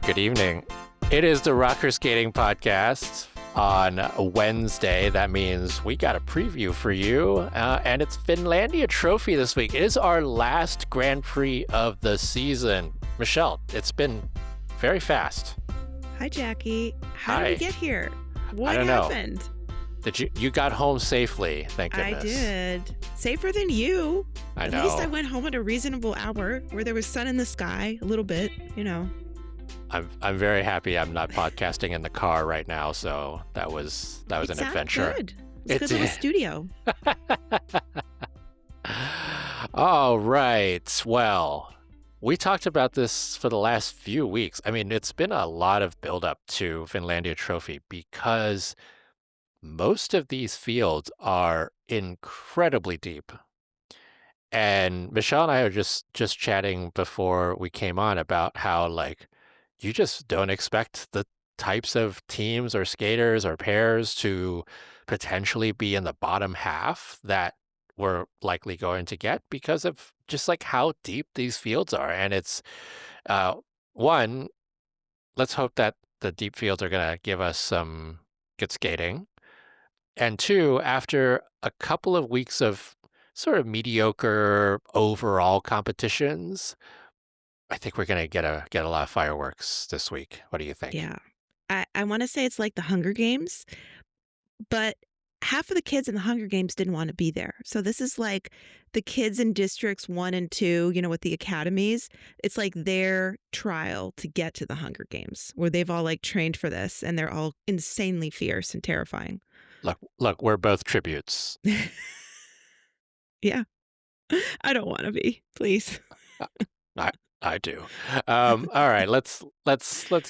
Good evening. It is the Rocker Skating Podcast on Wednesday. That means we got a preview for you, and it's Finlandia Trophy this week. It is our last Grand Prix of the season. Michelle, it's been very fast. Hi, Jackie. How did we get here? What I don't happened? know. You got home safely, thank goodness. I did. Safer than you. I know. At least I went home at a reasonable hour where there was sun in the sky, a little bit, you know. I'm very happy I'm not podcasting in the car right now, so that was an adventure. Good. It's a good little studio. All right. Well, we talked about this for the last few weeks. I mean, it's been a lot of build-up to Finlandia Trophy because most of these fields are incredibly deep. And Michelle and I are just chatting before we came on about how, like, you just don't expect the types of teams or skaters or pairs to potentially be in the bottom half that we're likely going to get because of just like how deep these fields are. And it's one, let's hope that the deep fields are going to give us some good skating. And two, after a couple of weeks of sort of mediocre overall competitions, I think we're going to get a lot of fireworks this week. What do you think? Yeah. I want to say it's like the Hunger Games, but half of the kids in the Hunger Games didn't want to be there. So this is like the kids in districts 1 and 2, you know, with the academies. It's like their trial to get to the Hunger Games where they've all like trained for this and they're all insanely fierce and terrifying. Look, we're both tributes. Yeah. I don't want to be, please. I do. All right, let's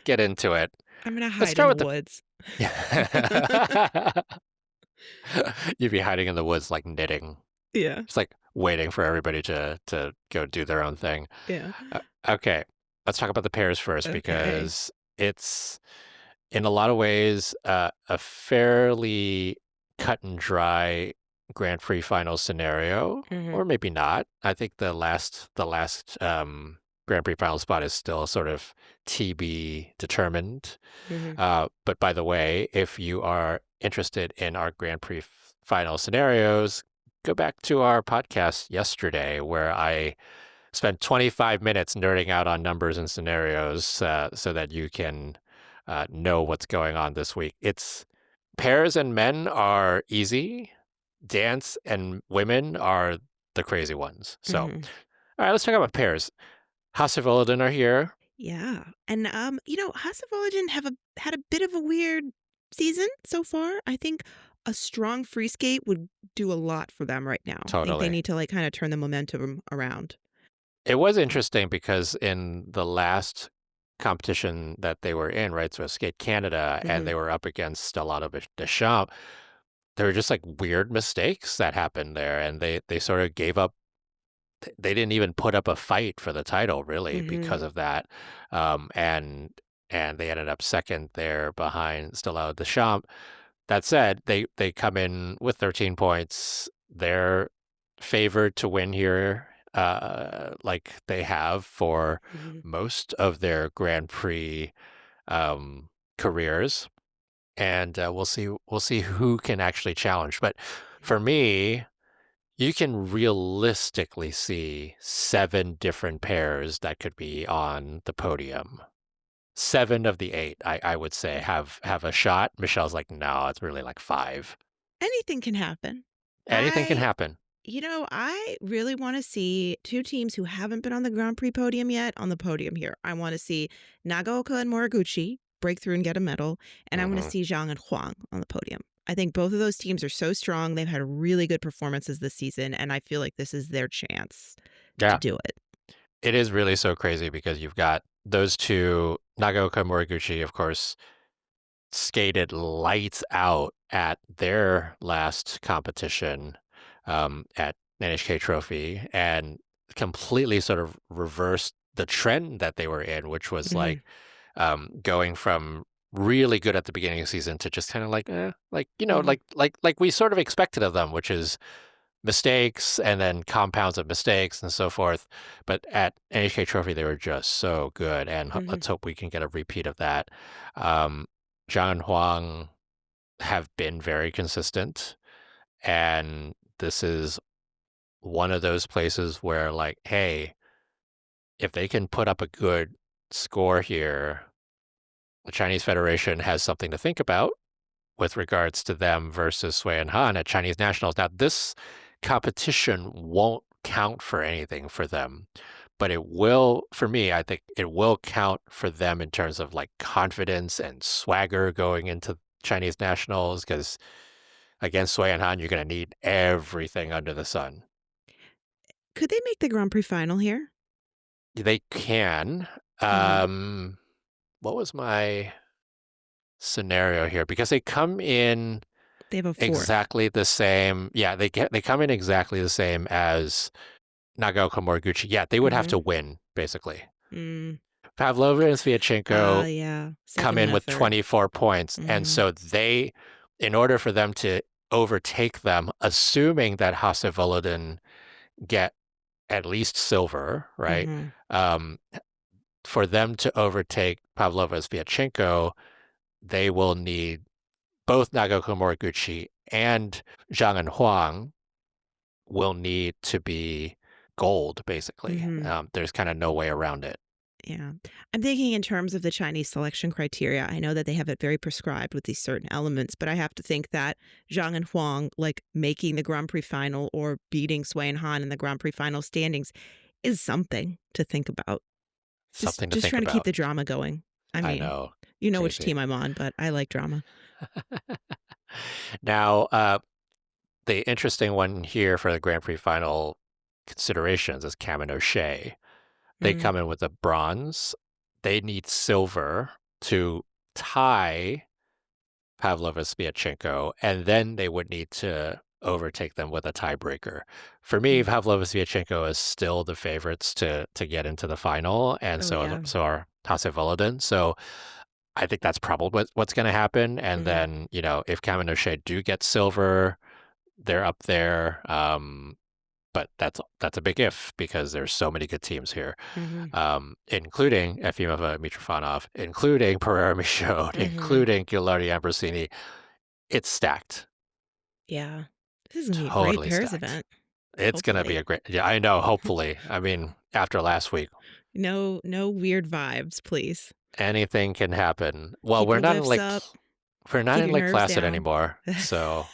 get into it. I'm gonna hide in the woods. You'd be hiding in the woods like knitting. Yeah. It's like waiting for everybody to go do their own thing. Yeah. Okay, let's talk about the pairs first because it's in a lot of ways a fairly cut and dry Grand Prix final scenario, or maybe not. I think the last Grand Prix final spot is still sort of TB determined. But by the way, if you are interested in our Grand Prix final scenarios, go back to our podcast yesterday where I spent 25 minutes nerding out on numbers and scenarios so that you can know what's going on this week. It's pairs and men are easy. Dance and women are the crazy ones. So, all right, let's talk about pairs. Hassevolden are here. Yeah. And, you know, Hassevolden had a bit of a weird season so far. I think a strong free skate would do a lot for them right now. Totally. I think they need to like kind of turn the momentum around. It was interesting because in the last competition that they were in, right, so Skate Canada, and they were up against a lot of Deschamps, there were just like weird mistakes that happened there, and they sort of gave up. They didn't even put up a fight for the title, really, because of that. And they ended up second there behind Stella Deschamps. That said, they come in with 13 points. They're favored to win here, like they have for most of their Grand Prix careers. And we'll see who can actually challenge. But for me, you can realistically see 7 different pairs that could be on the podium. 7 of the 8, I would say, have a shot. Michelle's like, no, it's really like 5. Anything can happen. Anything can happen. You know, I really want to see 2 teams who haven't been on the Grand Prix podium yet on the podium here. I want to see Nagaoka and Moriguchi break through and get a medal, and I want to see Zhang and Huang on the podium. I think both of those teams are so strong. They've had really good performances this season, and I feel like this is their chance to do it. It is really so crazy because you've got those 2, Nagaoka and Moriguchi, of course, skated lights out at their last competition at NHK Trophy and completely sort of reversed the trend that they were in, which was like going from really good at the beginning of the season to just kind of like, like we sort of expected of them, which is mistakes and then compounds of mistakes and so forth. But at NHK Trophy, they were just so good, and Mhm. let's hope we can get a repeat of that. Um, Zhang and Huang have been very consistent, and this is one of those places where, like, hey, if they can put up a good score here, the Chinese Federation has something to think about with regards to them versus Sui and Han at Chinese nationals. Now, this competition won't count for anything for them, but it will, for me, I think it will count for them in terms of like confidence and swagger going into Chinese nationals, because against Sui and Han, you're going to need everything under the sun. Could they make the Grand Prix final here? They can. Mhm. Um, what was my scenario here? Because they come in They have a 4th. exactly the same. Yeah, they come in exactly the same as Nagaoka Moriguchi. Yeah, they would have to Mhm. win basically. Mm. Pavlova and Sviatchenko Yeah. come 2nd and in a with 3rd. 24 points, and Mhm. so they, in order for them to overtake them, assuming that Hasse Volodin get at least silver, right? Mhm. Um, for them to overtake Pavlova and Sviatchenko, they will need both Nagaoka Moriguchi and Zhang and Huang will need to be gold, basically. Mhm. There's kind of no way around it. Yeah. I'm thinking in terms of the Chinese selection criteria. I know that they have it very prescribed with these certain elements, but I have to think that Zhang and Huang, like making the Grand Prix final or beating Sui and Han in the Grand Prix final standings, is something to think about. Just Something to just think trying to keep about. the drama going. I I mean, know. you know which Crazy. team I'm on, but I like drama. Now, the interesting one here for the Grand Prix final considerations is Cam and O'Shea. They Mm, come in with a bronze. They need silver to tie Pavlova Sviatchenko, and then they would need to overtake them with a tiebreaker. For me, mm. Pavlova Sviatchenko is still the favorites to get into the final, and Oh, yeah. so are Tase Volodin. So I think that's probably what's going to happen. And Mhm, then, if Cam and O'Shea do get silver, they're up there. But that's a big if because there's so many good teams here, mhm, including Efimova Mitrofanov, including Pereira Michaud, mhm. including Gilardi Ambrosini. It's stacked, Yeah. This is gonna be a great totally pairs stacked. event, It's gonna be hopefully. a great, yeah, I know. Hopefully, I mean, after last week, No weird vibes, please. anything can happen. Well, Keep your lifts up, we're not keep in your Lake nerves Placid down. anymore, so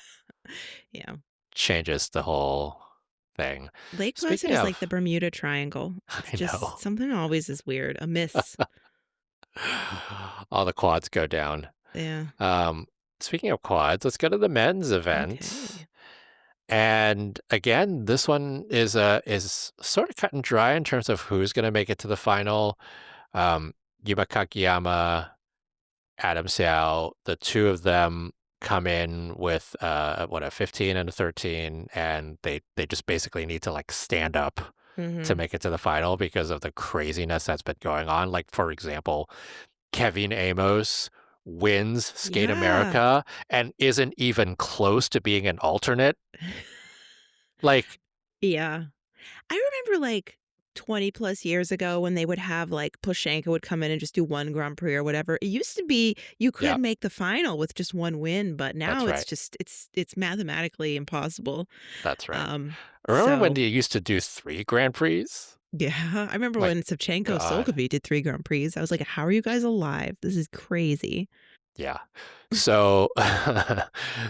Yeah. changes the whole thing. Lake Placid Speaking is like the of, Bermuda Triangle. It's I just know. something always is weird, a miss. All the quads go down. Yeah. Um, Speaking of quads, let's go to the men's event. Okay. And again, this one is sort of cut and dry in terms of who's going to make it to the final. Um, Yuma Kagiyama, Adam Seow, the two of them come in with a 15 and a 13, and they just basically need to like stand up to Mhm. make it to the final because of the craziness that's been going on. Like, for example, Kevin Amos wins Skate Yeah. America and isn't even close to being an alternate. Like, Yeah. I remember, like, 20 plus years ago when they would have, like, Plushenko would come in and just do 1 Grand Prix or whatever. It used to be you yeah, could make the final with just 1 win, but now that's it's right. just it's mathematically impossible. That's right. Um, Remember when so they used to do 3 Grand Prix? yeah, I remember My when Savchenko God. Solkovy did 3 Grand Prix. I was like, "How are you guys alive? This is crazy." Yeah. So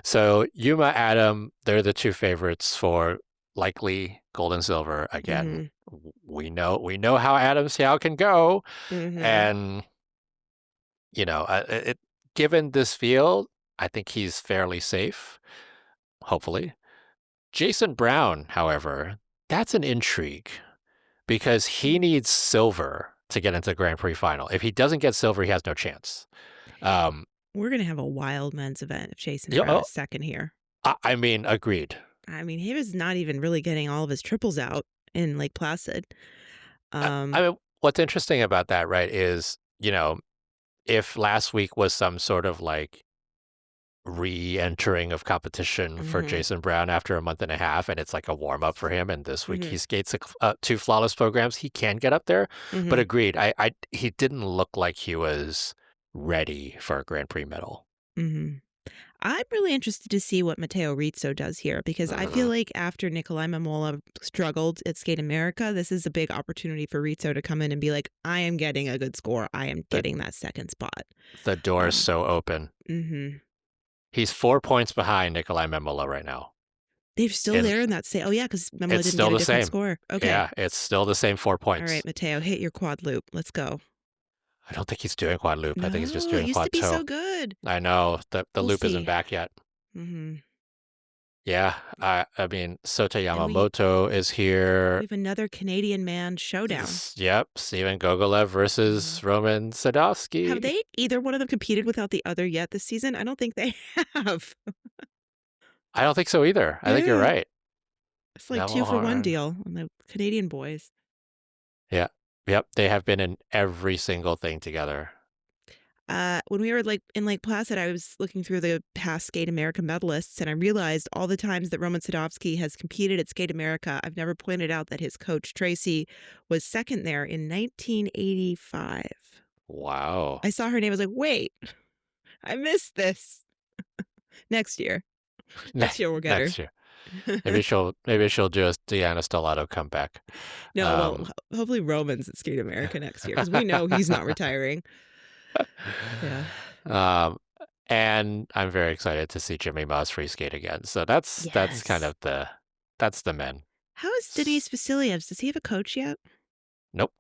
so Yuma, Adam, they're the two favorites for likely gold and silver. Again, Mhm. we know how Adam Seow can go, Mhm. and given this field, I think he's fairly safe, hopefully. Jason Brown, however, that's an intrigue because he Mm. needs silver to get into the Grand Prix final. If he doesn't get silver, he has no chance. Um, We're gonna have a wild men's event if Jason yeah, Brown oh, is 2nd here. I mean, agreed. I mean, he was not even really getting all of his triples out in Lake Placid. I Um, mean, what's interesting about that, right, is, if last week was some sort of like re-entering of competition for Mhm. Jason Brown after a month and a half, and it's like a warm-up for him. And this week Mhm. he skates two flawless programs. He can get up there, but Mhm. agreed. He didn't look like he was ready for a Grand Prix medal. Mhm. I'm really interested to see what Matteo Rizzo does here because I feel Mhm. like after Nikolai Mamola struggled at Skate America, this is a big opportunity for Rizzo to come in and be like, I am getting a good score. I am The getting that second spot. the door is Um, so open. mhm. He's 4 points behind Nikolai Memola right now. They're still And there in that oh, yeah, because Mamola it's didn't still get a the different same. score. Okay. Yeah, it's still the same four All right, points. Matteo, hit your quad loop. Let's go. I don't think he's doing quad loop. I think he's just No, it doing used to quad be so toe. good. I know the We'll loop isn't see. back yet. Mhm. Yeah, I mean Sota And we Yamamoto is here. have another Canadian man showdown. Yep, Steven Gogolev Mhm. versus Roman Have Sadowski. they either one of them competed without the other yet this season? I don't think they have. I don't think so either. I think you're Yeah. right. It's like 2 for 1 Neville deal on the Canadian boys. Yeah. Yep, they have been in every single thing together. When we were like in Lake Placid, I was looking through the past Skate America medalists, and I realized all the times that Roman Sadovsky has competed at Skate America, I've never pointed out that his coach Tracy was second there in 1985. Wow. I saw her name. I was like, wait, I missed this. Next year, next year we'll get her. Next year. Maybe she'll do a Deanna Stellato comeback. No, well, Um, hopefully Roman's at Skate America next year because we know he's not retiring. Yeah. um, and I'm very excited to see Jimmy Moss free skate again. So that's kind Yes. of that's the men. How is Denise Vasilyevs? Does he have a coach yet? Nope,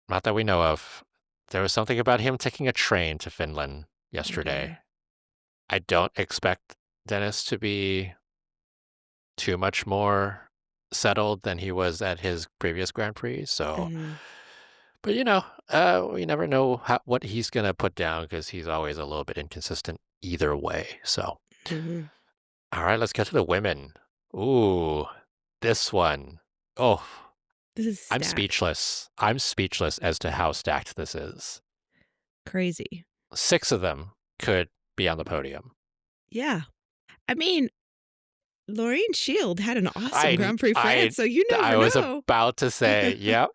not that we know of. There was something about him taking a train to Finland yesterday. Okay. I don't expect Dennis to be too much more settled than he was at his previous Grand Prix. So, Mhm. but we never know what he's gonna put down because he's always a little bit inconsistent either way. So, Mhm. all right, let's get to the women. Ooh, this one. Oh, This is I'm stacked. speechless. I'm speechless as to how stacked this is. Crazy. 6 of them could be on the podium. Yeah. I mean, Laureen Shield had an awesome I Grand Prix France, I so you I never was know. about to say, yep,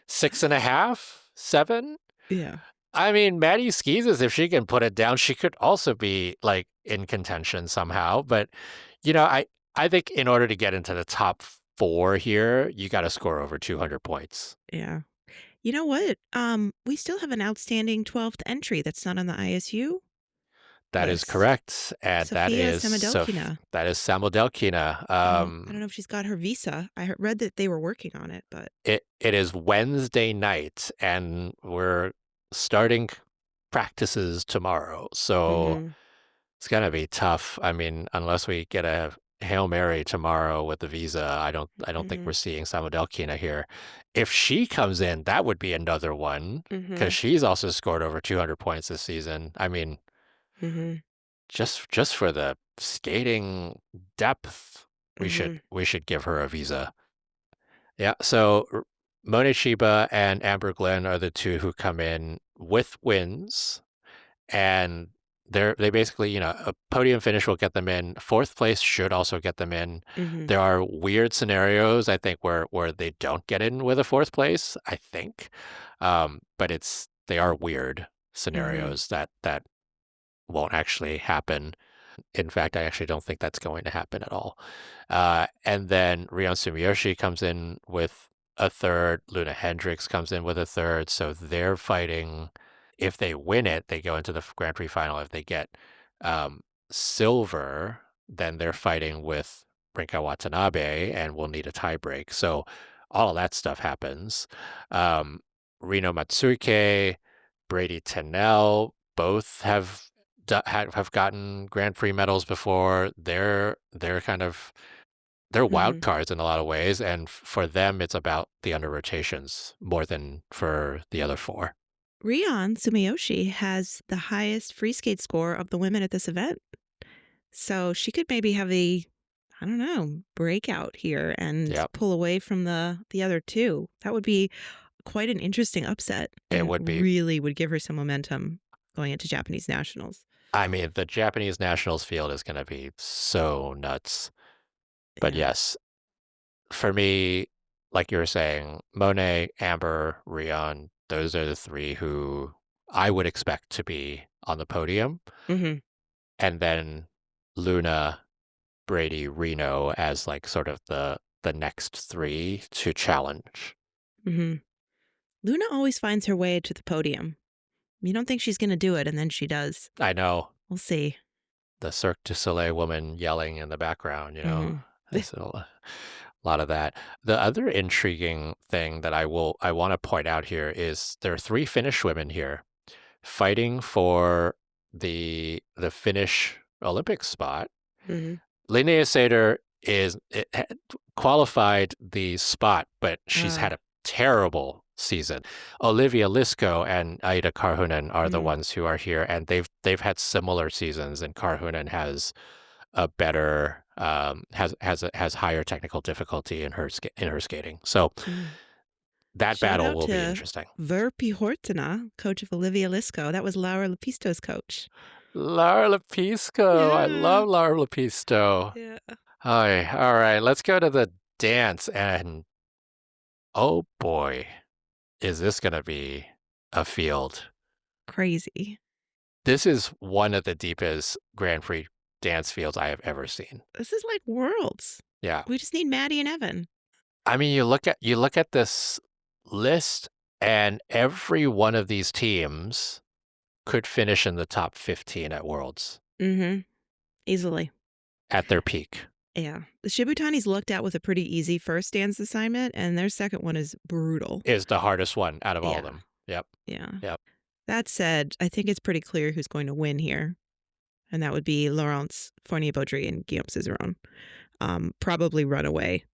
6.5, 7. Yeah. I mean, Maddie Skeezes, if she can put it down, she could also be like in contention somehow. But you know, I think in order to get into the top 4 here, you got to score over 200 points. Yeah. You know what? We still have an outstanding 12th entry that's not on the ISU That is list. correct, and Sofia Samodelkina. that is Samudelkina. I don't know if she's got her visa. Read that they were working on it, but It is Wednesday night, and we're starting practices tomorrow. So mhm. it's gonna be tough. I mean, unless we get a Hail Mary tomorrow with the visa, I don't think we're Mhm. seeing Samudelkina here. If she comes in, that would be another one because Mhm. she's also scored over 200 points this season. I mean, Mhm. just for the skating depth, Mhm. we should give her a visa. Yeah, so Mone Chiba and Amber Glenn are the two who come in with wins, and they basically, a podium finish will get them in. Fourth place should also get them in. Mhm. There are weird scenarios, I think, where they don't get in with a fourth place, I think. But they are weird Mhm. scenarios that won't actually happen. In fact, I actually don't think that's going to happen at all. And then Rion Sumiyoshi comes in with a third. Luna Hendricks comes in with a third. So they're fighting. If they win it, they go into the Grand Prix final. If they get um, silver, then they're fighting with Rinka Watanabe and will need a tiebreak. So all of that stuff happens. Um, Rino Matsuike, Brady Tennell, both have gotten Grand Prix medals before. They're kind of they're wild Mhm. cards in a lot of ways, and for them, it's about the under rotations more than for the other 4. Rion Sumiyoshi has the highest free skate score of the women at this event. So she could maybe have I don't know, breakout here and Yep, pull away from the other two. That would be quite an interesting upset it and would be. really would give her some momentum going into Japanese nationals. I mean, the Japanese nationals field is going to be so nuts. But Yeah. yes, for me, like you were saying, Mone, Amber, Rion, those are the three who I would expect to be on the podium. Mhm. And then Luna, Brady, Reno as like sort of the next three to challenge. Mhm. Luna always finds her way to the podium. You don't think she's gonna do it, and then she does. I know We'll see. the Cirque du Soleil woman yelling in the background, Mhm. I saw a lot of that. The other intriguing thing that I want to point out here is there are three Finnish women here fighting for the Finnish Olympic spot. Mhm. Linnea Sater qualified the spot, but she's Uh, had a terrible season. Olivia Lisko and Aida Karhunen are the mhm. ones who are here, and they've had similar seasons. And Karhunen has a better has higher technical difficulty in her skating. So Mhm. that Shout battle out will be to interesting. Verpi Hortena, coach of Olivia Lisko. That was Laura Lepisto's coach. Lara Lepisco, I Yeah. love Lara Lepisto. Yeah. Hi, all right, let's go to the dance and oh boy, is this going to be a field. Crazy. This is one of the deepest Grand Prix dance fields I have ever seen. This is like worlds. Yeah. We just need Maddie and Evan. I mean, you look at this list and every one of these teams could finish in the top 15 at Worlds Mhm. Easily. at their peak. Yeah. The Shibutanis looked out with a pretty easy first dance assignment, and their second one is brutal. Is the hardest one out of all of Yeah. them. Yep. Yeah. Yep. That said, I think it's pretty clear who's going to win here, and that would be Laurence Fournier-Baudry and Guillaume Cizeron. Probably runaway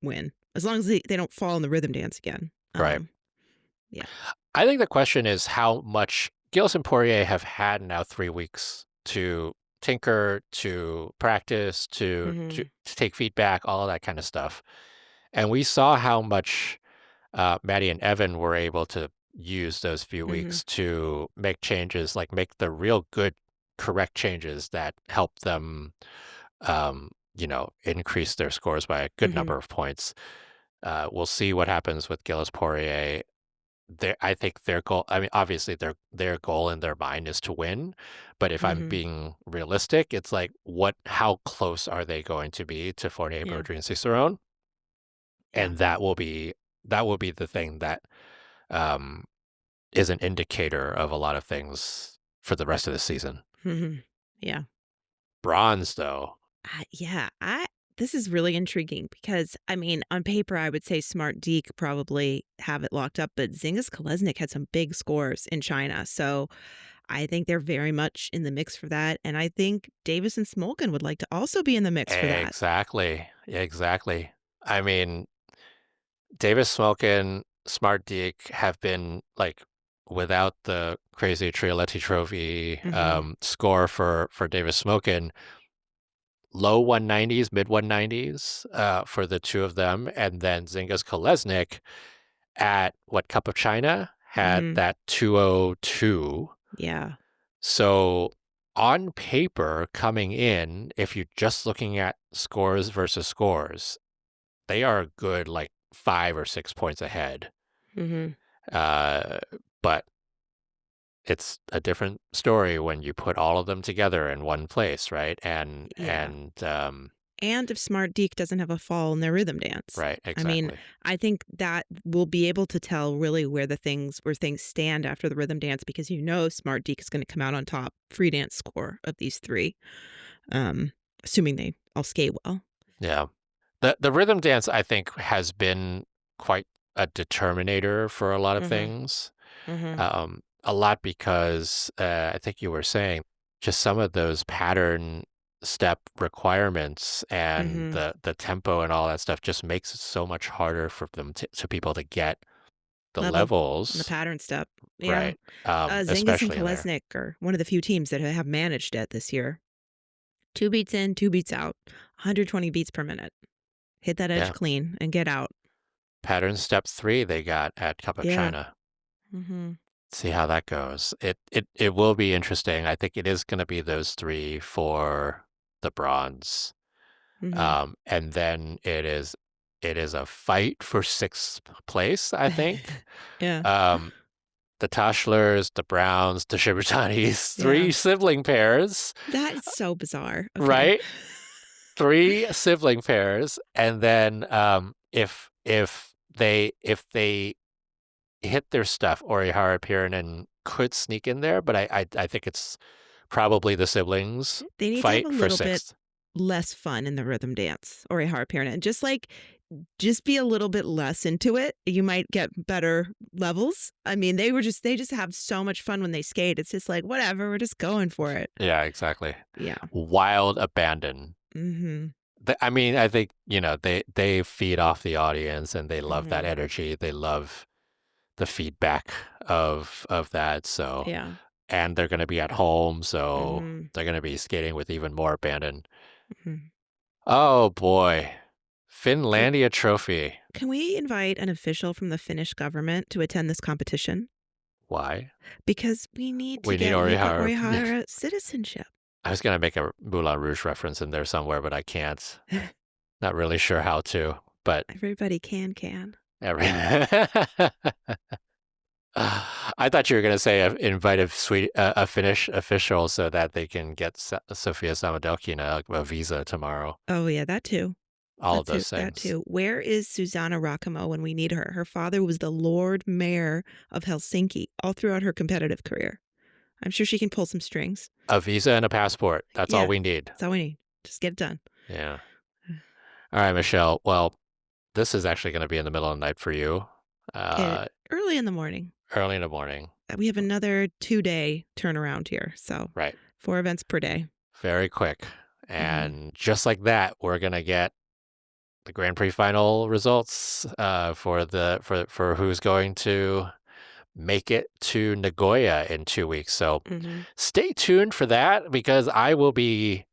win, as long as they don't fall in the rhythm dance again. Right. Yeah. I think the question is how much Gilles and Poirier have had now 3 weeks to tinker, to practice, Mhm. to take feedback, all of that kind of stuff. And we saw how much Maddie and Evan were able to use those few Mhm. weeks to make changes, like make the real good, correct changes that help them, increase their scores by a good Mhm. number of points. We'll see what happens with Gilles Poirier. I think their goal, I mean, obviously their goal in their mind is to win, but if I'm Mhm. being realistic, it's like how close are they going to be to Fournier, Yeah. Baudry, and Cicerone? Yeah. And that will be the thing that um, is an indicator of a lot of things for the rest of the season. Mhm. Yeah. Bronze, though, Yeah. I This is really intriguing because I mean, on paper, I would say Smart D could probably have it locked up, but Zingis Kolesnik had some big scores in China, so I think they're very much in the mix for that, and I think Davis and Smolkin would like to also be in the mix for that. exactly, exactly. I mean, Davis Smokin, Smart Deke have been like without the crazy Trioletti Trophy Mhm. score for Davis Smokin, low 190s, mid 190s for the two of them, and then Zynga's Kolesnik at what Cup of China had Mhm. that 202. Yeah. So on paper, coming in, if you're just looking at scores versus scores, they are a good like 5 or 6 points ahead. Mhm. Uh, but it's a different story when you put all of them together in one place, right? Yeah. And And if Smart Deke doesn't have a fall in their rhythm dance. right, I mean, exactly. I think that we'll be able to tell really where things stand after the rhythm dance because Smart Deke is going to come out on top free dance score of these three, um, assuming they all skate well. Yeah. The rhythm dance I think has been quite a determinator for a lot of Mhm. things. Mhm. A lot because I think you were saying just some of those pattern step requirements and Mhm. the tempo and all that stuff just makes it so much harder for to people to get the Level on the levels pattern step. Yeah. right, Zingis and especially in there. Kolesnik are one of the few teams that have managed it this year. 2 beats in, 2 beats out, 120 beats per minute. Hit that edge Yeah, clean and get out. pattern step 3 they got at Cup of Yeah. China. Mhm. See how that goes. It will be interesting. I think it is going to be those three for the bronze. Mhm. And then it is a fight for sixth place, I think. Yeah. Um, the Tashlers, the Browns, the Shibutanis, Yeah. three sibling pairs, That is so bizarre. Okay. right? Three sibling pairs, and then if they hit their stuff, Orihara Pirinen could sneak in there, but I think it's probably the siblings They need to have a fight for little bit sixth. less fun in the rhythm dance or a harp here and just be a little bit less into it. You might get better levels. I mean, they just have so much fun when they skate. It's just like whatever, we're just going for it. Yeah, exactly. Yeah. Wild abandon. Mhm. I mean, I think, they feed off the audience and they love that Mhm. energy. They love the feedback of that. So, Yeah. and they're going to be at home, so Mhm. they're going to be skating with even more abandon. Mhm. Oh boy. W- Finlandia trophy. Can we invite an official from the Finnish government to attend this competition? Why? Because we need to We need get Yuka Orihara. Orihara citizenship. I was going to make a Moulin Rouge reference in there somewhere, but I can't. Not really sure how to, but Everybody can. every I thought you were going to say invite a Finnish official so that they can get Sofia Samadokina a visa tomorrow. Oh yeah, that too. All of those That things. too. Where is Susanna Rakamo when we need her? Her father was the Lord Mayor of Helsinki all throughout her competitive career. I'm sure she can pull some strings. A visa and a passport. That's all Yeah, we need. that's all we need. Just get it done. Yeah. All right, Michelle. Well, this is actually going to be in the middle of the night for you. It early in the morning. Early in the morning. We have another 2-day turnaround here, so Right. 4 events per day. Very quick. Mhm. And just like that, we're going to get the Grand Prix final results for who's going to make it to Nagoya in 2 weeks. So Mhm. stay tuned for that because I will be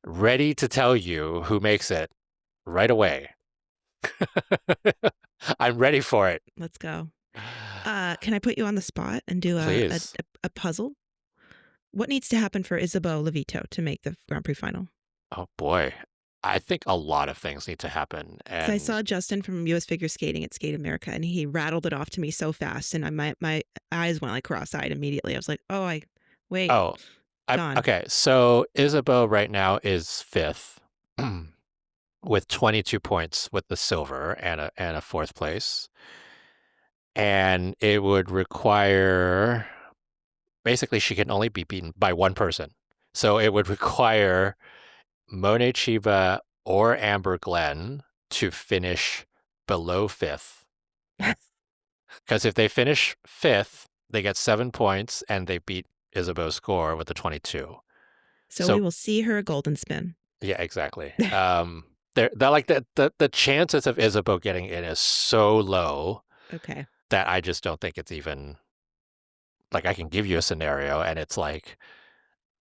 ready to tell you who makes it right away. I'm ready for it. Let's go. Can I put you on the spot and do Please. a puzzle? What needs to happen for Isabeau Levito to make the Grand Prix final? Oh boy. I think a lot of things need to happen. Because I And saw Justin from U.S. Figure Skating at Skate America, and he rattled it off to me so fast, and my eyes went like cross-eyed immediately. I was like, "Oh, wait, oh, gone." okay. So Isabeau right now is fifth with 22 points with the silver and a fourth place. And it would require basically she can only be beaten by one person. So it would require Mone Chiba or Amber Glenn to finish below fifth. Because if they finish fifth, they get 7 points and they beat Isabeau's score with the 22. So we So will see her a golden spin. yeah, exactly. They're like the chances of Isabeau getting in is so low Okay. that I just don't think it's even like I can give you a scenario and it's like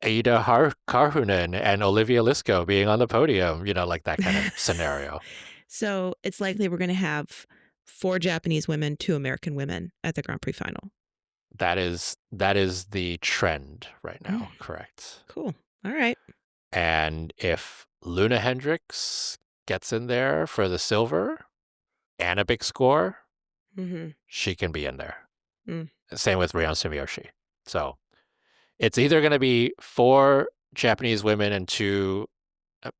Ada Karhunen and Olivia Lisko being on the podium, like that kind of scenario. So it's likely we're going to have 4 Japanese women, 2 American women at the Grand Prix final. That is the trend right now, correct? Cool. All right. And if Luna Hendricks gets in there for the silver and a big score, Mm-hmm. she can be in there. Mm. Same with Ryon Sumiyoshi. So it's either going to be 4 Japanese women and 2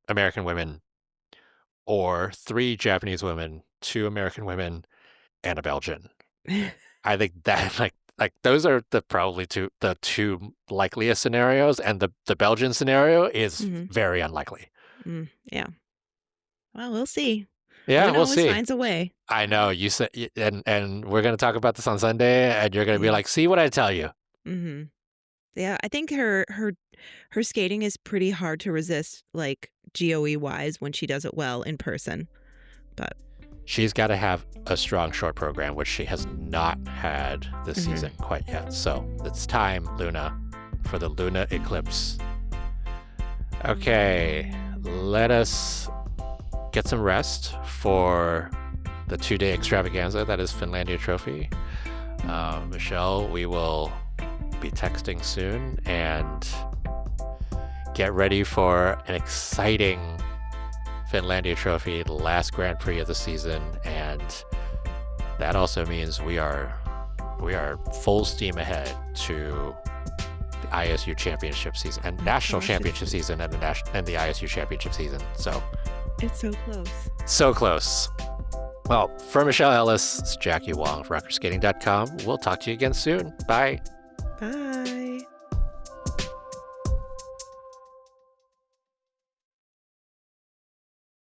American women, or 3 Japanese women, 2 American women, and a Belgian. I think that like those are probably the two likeliest scenarios, and the Belgian scenario is very unlikely. Yeah. Well, we'll see. Yeah, Luna we'll always see. finds a way. I know you said, and we're gonna talk about this on Sunday, and you're gonna be like, "See what I tell you." Mm-hmm. Yeah, I think her skating is pretty hard to resist, like GOE wise, when she does it well in person. But She's got to have a strong short program, which she has not had this season quite yet. So it's time, Luna, for the Luna Eclipse. Okay, let us get some rest for the 2-day extravaganza that is Finlandia Trophy. Michelle, we will be texting soon, and get ready for an exciting Finlandia Trophy, the last Grand Prix of the season, and that also means we are full steam ahead to the ISU championship season and national championship season and the ISU championship season. So it's so close. So close. Well, for Michelle Ellis, it's Jackie Wong of RockerSkating.com. We'll talk to you again soon. Bye. Bye.